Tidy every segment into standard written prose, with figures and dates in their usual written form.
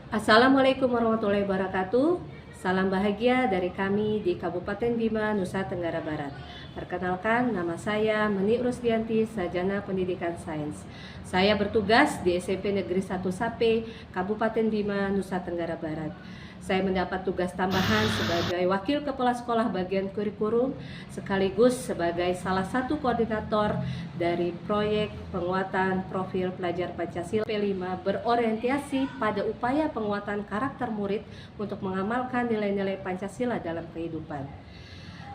Assalamualaikum warahmatullahi wabarakatuh. Salam bahagia dari kami di Kabupaten Bima, Nusa Tenggara Barat. Perkenalkan, nama saya Meni Rusdianti, Sarjana Pendidikan Sains. Saya bertugas di SMP Negeri 1 Sape, Kabupaten Bima, Nusa Tenggara Barat. Saya mendapat tugas tambahan sebagai Wakil Kepala Sekolah Bagian Kurikulum, sekaligus sebagai salah satu koordinator dari proyek penguatan profil pelajar Pancasila P5 berorientasi pada upaya penguatan karakter murid untuk mengamalkan nilai-nilai Pancasila dalam kehidupan.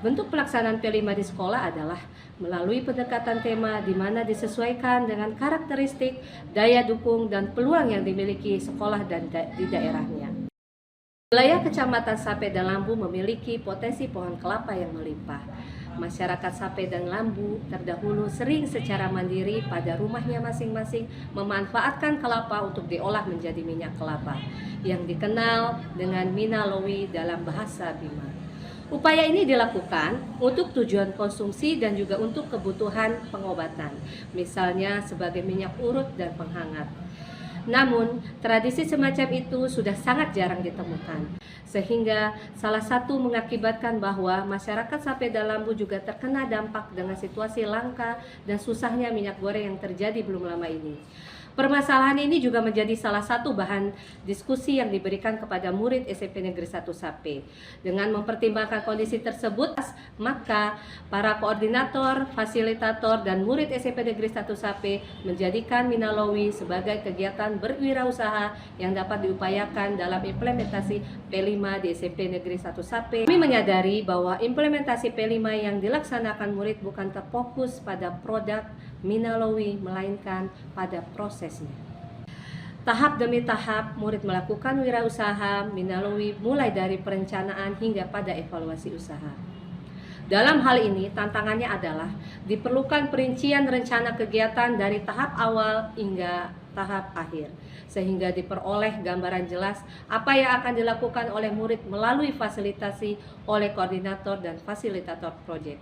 Bentuk pelaksanaan P5 di sekolah adalah melalui pendekatan tema di mana disesuaikan dengan karakteristik, daya dukung, dan peluang yang dimiliki sekolah dan di daerahnya. Wilayah Kecamatan Sape dan Lambu memiliki potensi pohon kelapa yang melimpah. Masyarakat Sape dan Lambu terdahulu sering secara mandiri pada rumahnya masing-masing memanfaatkan kelapa untuk diolah menjadi minyak kelapa yang dikenal dengan Minalawi dalam bahasa Bima. Upaya ini dilakukan untuk tujuan konsumsi dan juga untuk kebutuhan pengobatan, misalnya sebagai minyak urut dan penghangat. Namun, tradisi semacam itu sudah sangat jarang ditemukan, sehingga salah satu mengakibatkan bahwa masyarakat Sape dan Lambu juga terkena dampak dengan situasi langka dan susahnya minyak goreng yang terjadi belum lama ini. Permasalahan ini juga menjadi salah satu bahan diskusi yang diberikan kepada murid SMP Negeri 1 Sape. Dengan mempertimbangkan kondisi tersebut, maka para koordinator, fasilitator, dan murid SMP Negeri 1 Sape menjadikan Minalawi sebagai kegiatan berwirausaha yang dapat diupayakan dalam implementasi P5 di SMP Negeri 1 Sape. Kami menyadari bahwa implementasi P5 yang dilaksanakan murid bukan terfokus pada produk Minalawi, melainkan pada prosesnya. Tahap demi tahap, murid melakukan wirausaha Minalawi mulai dari perencanaan hingga pada evaluasi usaha. Dalam hal ini, tantangannya adalah diperlukan perincian rencana kegiatan dari tahap awal hingga tahap akhir, sehingga diperoleh gambaran jelas apa yang akan dilakukan oleh murid melalui fasilitasi oleh koordinator dan fasilitator proyek.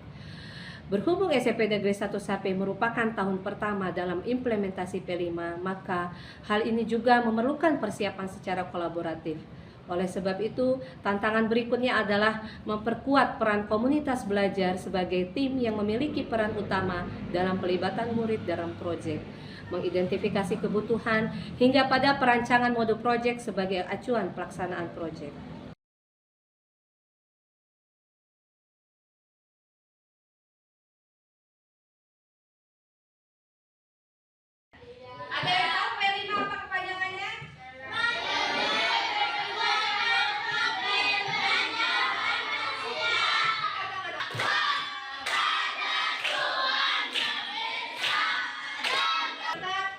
Berhubung SMP Negeri 1 Sape merupakan tahun pertama dalam implementasi P5, maka hal ini juga memerlukan persiapan secara kolaboratif. Oleh sebab itu, tantangan berikutnya adalah memperkuat peran komunitas belajar sebagai tim yang memiliki peran utama dalam pelibatan murid dalam proyek, mengidentifikasi kebutuhan, hingga pada perancangan mode proyek sebagai acuan pelaksanaan proyek. Ada yang tahu P5 apa kepanjangannya?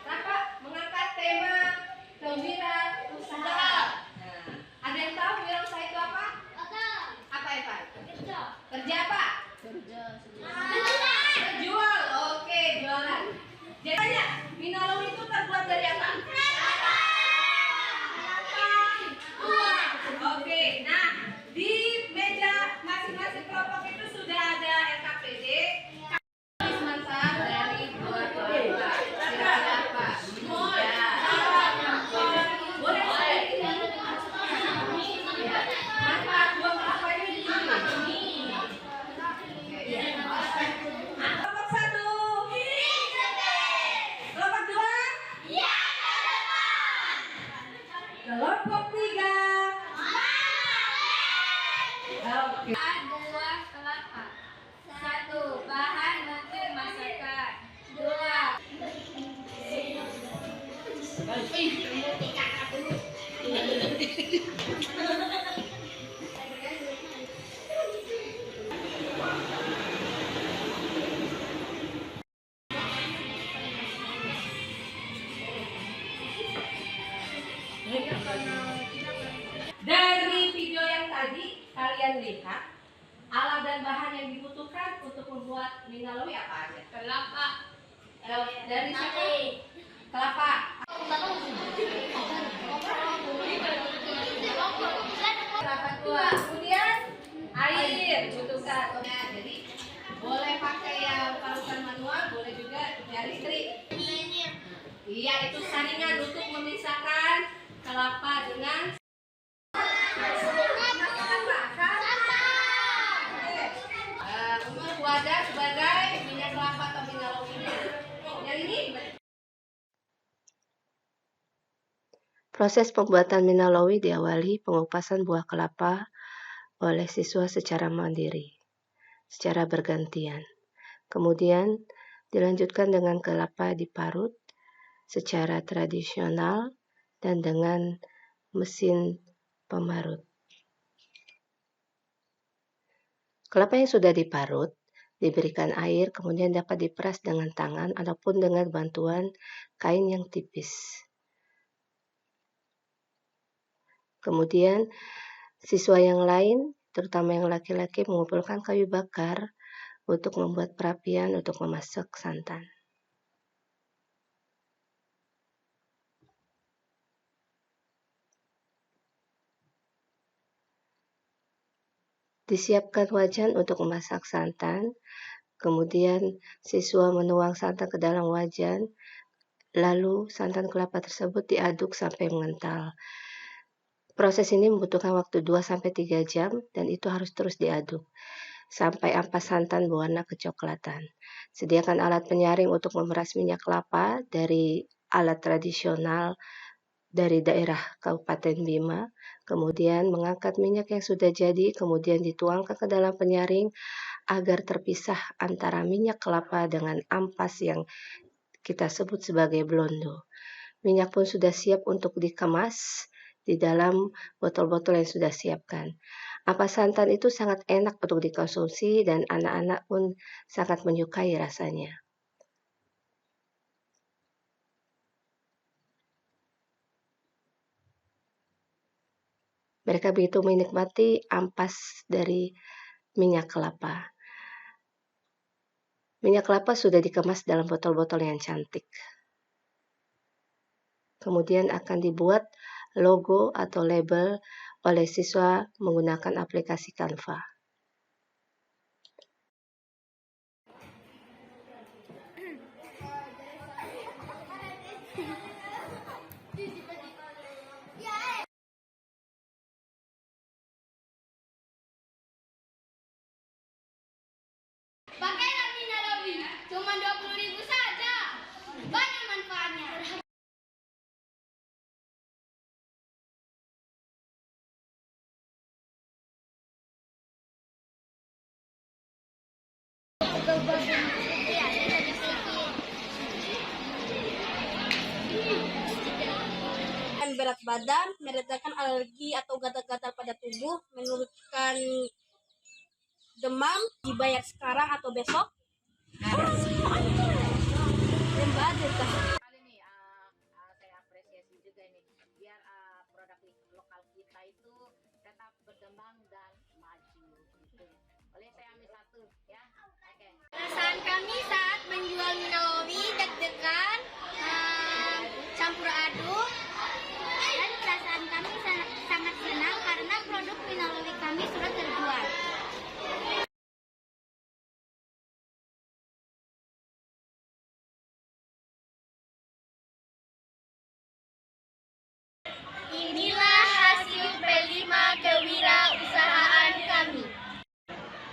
Rapat mengangkat tema kewirausahaan. Nah, ada yang tahu wirausaha itu apa? Apa Evan? Kerja apa? Jual. Oke, jualan. Jadi Minalawi itu terbuat dari apa? Oke, nah di meja masing-masing kelompok itu sudah ada LKPD. Masak dari buah kelapa. Kira-kira apa? Ya. Boleh. Manfaat buah kelapa ini di sini. Kelompok 1. Kelompok 2. Kelompok 3. Oke. Buah kelapa. 1. Bahan untuk masakan. 2. Dari video yang tadi kalian lihat alat dan bahan yang dibutuhkan untuk membuat Minalawi apa aja? Kelapa. Dari siapa? Kelapa. Kelapa tua. Kemudian air dibutuhkan. Nah, jadi boleh pakai yang parutan manual, boleh juga dari listrik. Iya, itu saringan untuk memisahkan kelapa dengan untuk wadah sebagai minyak kelapa atau minyak lowi. Yang ini proses pembuatan minalawi diawali pengupasan buah kelapa oleh siswa secara mandiri, secara bergantian. Kemudian dilanjutkan dengan kelapa diparut secara tradisional dan dengan mesin pemarut. Kelapa yang sudah diparut diberikan air, kemudian dapat diperas dengan tangan ataupun dengan bantuan kain yang tipis. Kemudian siswa yang lain, terutama yang laki-laki, mengumpulkan kayu bakar untuk membuat perapian untuk memasak santan. Disiapkan wajan untuk memasak santan, kemudian siswa menuang santan ke dalam wajan, lalu santan kelapa tersebut diaduk sampai mengental. Proses ini membutuhkan waktu 2-3 jam dan itu harus terus diaduk sampai ampas santan berwarna kecoklatan. Sediakan alat penyaring untuk memeras minyak kelapa dari alat tradisional dari daerah Kabupaten Bima. Kemudian mengangkat minyak yang sudah jadi, kemudian dituangkan ke dalam penyaring agar terpisah antara minyak kelapa dengan ampas yang kita sebut sebagai blondo. Minyak pun sudah siap untuk dikemas di dalam botol-botol yang sudah siapkan. Ampas santan itu sangat enak untuk dikonsumsi dan anak-anak pun sangat menyukai rasanya. Mereka begitu menikmati ampas dari minyak kelapa. Minyak kelapa sudah dikemas dalam botol-botol yang cantik. Kemudian akan dibuat logo atau label oleh siswa menggunakan aplikasi Canva. Pakailah minalawi, cuma 20.000 saja. Banyak manfaatnya. Berat badan, meredakan alergi atau gatal-gatal pada tubuh, menurunkan demam, dibayar sekarang atau besok. Kali nih saya apresiasi juga ini biar produk lokal kita itu tetap berkembang dan maju gitu. Boleh saya ambil satu ya? Oke. Perasaan kami saat menjual minalawi deg-degan, campur aduk, dan perasaan kami sangat senang karena produk minalawi kami sudah terjual. Inilah hasil P5 kewirausahaan kami.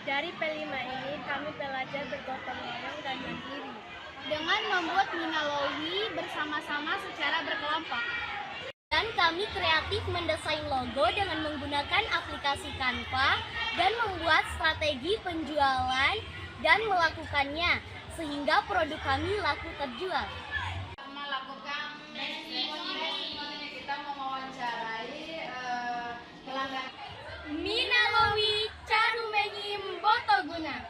Dari P5 ini kami belajar bergotong royong dan mandiri Dengan membuat minalawi bersama-sama secara berkelompok. Dan kami kreatif mendesain logo dengan menggunakan aplikasi Canva dan membuat strategi penjualan dan melakukannya sehingga produk kami laku terjual. Melakukan testimoni, kita mewawancarai pelanggan. Minalawi Carumenyim Botoguna.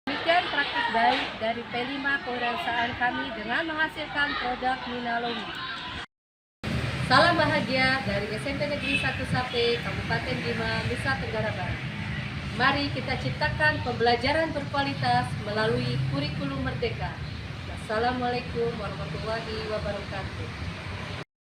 Demikian praktik baik dari P5 kewirausahaan kami dengan menghasilkan produk minalawi. Salam bahagia dari SMP Negeri 1 Sape, Kabupaten Bima, Nusa Tenggara Barat. Mari kita ciptakan pembelajaran berkualitas melalui kurikulum merdeka. Wassalamualaikum warahmatullahi wabarakatuh.